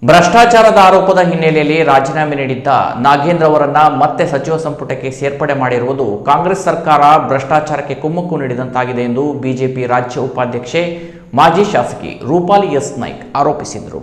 ಭ್ರಷ್ಟಾಚಾರದ ಆರೋಪದ ಹಿನ್ನೆಲೆಯಲ್ಲಿ ರಾಜೀನಾಮೆ ನೀಡಿದ್ದ ನಾಗೇಂದ್ರ ಅವರನ್ನ ಮತ್ತೆ ಸಚಿವ ಸಂಪುಟಕ್ಕೆ ಸೇರ್ಪಡೆ ಮಾಡಿರುವುದು ಕಾಂಗ್ರೆಸ್ ಸರ್ಕಾರ ಭ್ರಷ್ಟಾಚಾರಕ್ಕೆ ಕುಮ್ಮಕ್ಕು ನೀಡಿದಂತಾಗಿದೆ ಎಂದು ಬಿಜೆಪಿ ರಾಜ್ಯ ಉಪಾಧ್ಯಕ್ಷೆ ಮಾಜಿ ಶಾಸಕಿ ರೂಪಾಲಿ ಎಸ್ ನಾಯ್ಕ್ ಆರೋಪಿಸಿದರು.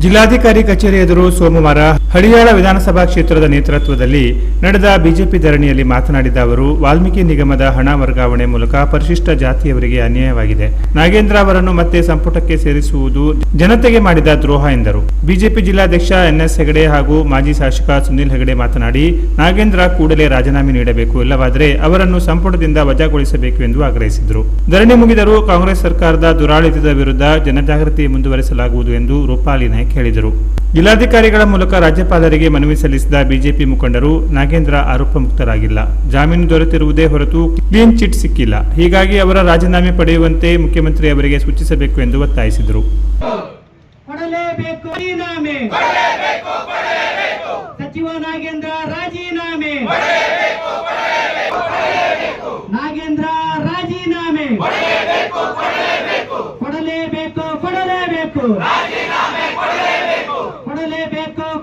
ಜಿಲ್ಲಾಧಿಕಾರಿ ಕಚೇರಿ ಎದುರು ಸೋಮವಾರ ಹಳಿಯಾಳ ವಿಧಾನಸಭಾ ಕ್ಷೇತ್ರದ ನೇತೃತ್ವದಲ್ಲಿ ನಡೆದ ಬಿಜೆಪಿ ಧರಣಿಯಲ್ಲಿ ಮಾತನಾಡಿದ ಅವರು, ವಾಲ್ಮೀಕಿ ನಿಗಮದ ಹಣ ವರ್ಗಾವಣೆ ಮೂಲಕ ಪರಿಶಿಷ್ಟ ಜಾತಿಯವರಿಗೆ ಅನ್ಯಾಯವಾಗಿದೆ. ನಾಗೇಂದ್ರ ಅವರನ್ನು ಮತ್ತೆ ಸಂಪುಟಕ್ಕೆ ಸೇರಿಸುವುದು ಜನತೆಗೆ ಮಾಡಿದ ದ್ರೋಹ ಎಂದರು. ಬಿಜೆಪಿ ಜಿಲ್ಲಾಧ್ಯಕ್ಷ ಎನ್ಎಸ್ ಹೆಗಡೆ ಹಾಗೂ ಮಾಜಿ ಶಾಸಕ ಸುನಿಲ್ ಹೆಗಡೆ ಮಾತನಾಡಿ, ನಾಗೇಂದ್ರ ಕೂಡಲೇ ರಾಜೀನಾಮೆ ನೀಡಬೇಕು, ಇಲ್ಲವಾದರೆ ಅವರನ್ನು ಸಂಪುಟದಿಂದ ವಜಾಗೊಳಿಸಬೇಕು ಎಂದು ಆಗ್ರಹಿಸಿದರು. ಧರಣಿ ಮುಗಿದರೂ ಕಾಂಗ್ರೆಸ್ ಸರ್ಕಾರದ ದುರಾಡಳಿತದ ವಿರುದ್ಧ ಜನಜಾಗೃತಿ ಮುಂದುವರೆಸಲಾಗುವುದು ಎಂದು ರೂಪಾಲಿ ನಾಯ್ಕ್ ಹೇಳಿದರು. ಜಿಲ್ಲಾಧಿಕಾರಿಗಳ ಮೂಲಕ ರಾಜ್ಯಪಾಲರಿಗೆ ಮನವಿ ಸಲ್ಲಿಸಿದ ಬಿಜೆಪಿ ಮುಖಂಡರು, ನಾಗೇಂದ್ರ ಆರೋಪ ಮುಕ್ತರಾಗಿಲ್ಲ, ಜಾಮೀನು ದೊರೆತಿರುವುದೇ ಹೊರತು ಕ್ಲೀನ್ ಚಿಟ್ ಸಿಕ್ಕಿಲ್ಲ, ಹೀಗಾಗಿ ಅವರ ರಾಜೀನಾಮೆ ಪಡೆಯುವಂತೆ ಮುಖ್ಯಮಂತ್ರಿ ಅವರಿಗೆ ಸೂಚಿಸಬೇಕು ಎಂದು ಒತ್ತಾಯಿಸಿದರು. ಸಚಿವ ನಾಗೇಂದ್ರ ರಾಜೀನಾಮೆ, ನಾಗೇಂದ್ರ ರಾಜೀನಾಮೆ ಕೊಡಲೇಬೇಕು, ಕೊಡಲೇಬೇಕು, ಕೊಡಲೇಬೇಕು,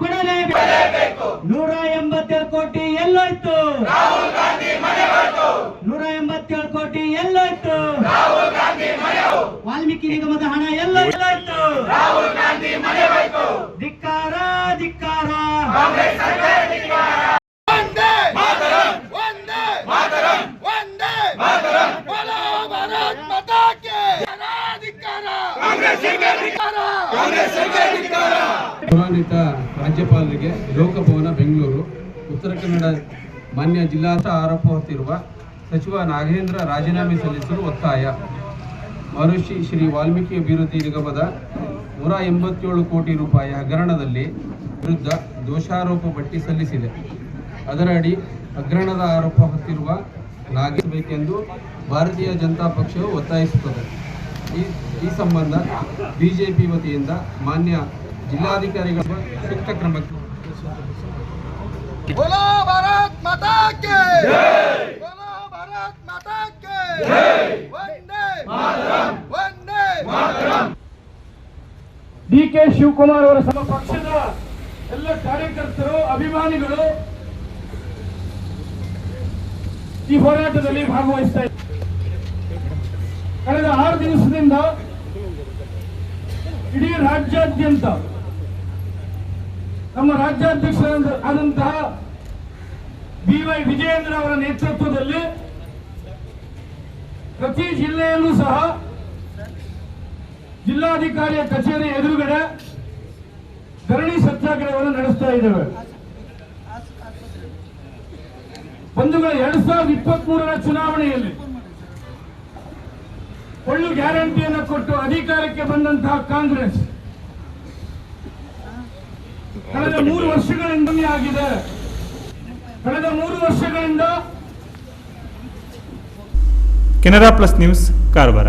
ಕೊಡಲೇಬೇಕು. 187 ಕೋಟಿ ಎಲ್ಲೋಯ್ತು? 187 ಕೋಟಿ ಎಲ್ಲೋಯ್ತು? ವಾಲ್ಮೀಕಿ ನಿಗಮದ ಹಣ ಎಲ್ಲೋಯ್ತು? ಧಿಕ್ಕಾರ, ಧಿಕ್ಕಾರ. ಗೌರವಾನ್ವಿತ ರಾಜ್ಯಪಾಲರಿಗೆ ಲೋಕಭವನ ಬೆಂಗಳೂರು ಉತ್ತರ ಕನ್ನಡ ಮಾನ್ಯ ಜಿಲ್ಲಾಡಳಿತ ಆರೋಪ ಹೊತ್ತಿರುವ ಸಚಿವ ನಾಗೇಂದ್ರ ರಾಜೀನಾಮೆ ಸಲ್ಲಿಸಲು ಒತ್ತಾಯ. ಮಹರ್ಷಿ ಶ್ರೀ ವಾಲ್ಮೀಕಿ ಅಭಿವೃದ್ಧಿ ನಿಗಮದ 187 ಕೋಟಿ ರೂಪಾಯಿ ಹಗರಣದಲ್ಲಿ ವಿರುದ್ಧ ದೋಷಾರೋಪ ಪಟ್ಟಿ ಸಲ್ಲಿಸಿದೆ. ಅದರ ಅಡಿ ಹಗರಣದ ಆರೋಪ ಹೊತ್ತಿರುವ ನಾಗೇಂದ್ರಬೇಕೆಂದು ಭಾರತೀಯ ಜನತಾ ಪಕ್ಷವು ಒತ್ತಾಯಿಸುತ್ತದೆ. ಈ ಸಂಬಂಧ ಬಿಜೆಪಿ ವತಿಯಿಂದ ಮಾನ್ಯ ಜಿಲ್ಲಾಧಿಕಾರಿಗಳ ಸೂಕ್ತ ಕ್ರಮಕ್ಕೆ ಡಿ.ಕೆ. ಶಿವಕುಮಾರ್ ಅವರ ಸಮ ಪಕ್ಷದ ಎಲ್ಲ ಕಾರ್ಯಕರ್ತರು, ಅಭಿಮಾನಿಗಳು ಈ ಹೋರಾಟದಲ್ಲಿ ಭಾಗವಹಿಸ್ತಾ ಇದ್ದಾರೆ. ಕಳೆದ 6 ದಿವಸದಿಂದ ಇಡೀ ರಾಜ್ಯಾದ್ಯಂತ ನಮ್ಮ ರಾಜ್ಯಾಧ್ಯಕ್ಷರಾದಂತಹ ಬಿ.ವೈ. ವಿಜಯೇಂದ್ರ ಅವರ ನೇತೃತ್ವದಲ್ಲಿ ಪ್ರತಿ ಜಿಲ್ಲೆಯಲ್ಲೂ ಸಹ ಜಿಲ್ಲಾಧಿಕಾರಿಯ ಕಚೇರಿ ಎದುರುಗಡೆ ಧರಣಿ ಸತ್ಯಾಗ್ರಹವನ್ನು ನಡೆಸ್ತಾ ಇದ್ದೇವೆ. ಬಂಧುಗಳ 2023ರ ಚುನಾವಣೆಯಲ್ಲಿ ಒಳ್ಳು ಗ್ಯಾರಂಟಿಯನ್ನು ಕೊಟ್ಟು ಅಧಿಕಾರಕ್ಕೆ ಬಂದಂತಹ ಕಾಂಗ್ರೆಸ್ ಕಳೆದ 3 ವರ್ಷಗಳಿಂದ ಆಗಿದೆ. ಕಳೆದ 3 ವರ್ಷಗಳಿಂದ ಕೆನರಾ ಪ್ಲಸ್ ನ್ಯೂಸ್ ಕಾರವಾರ.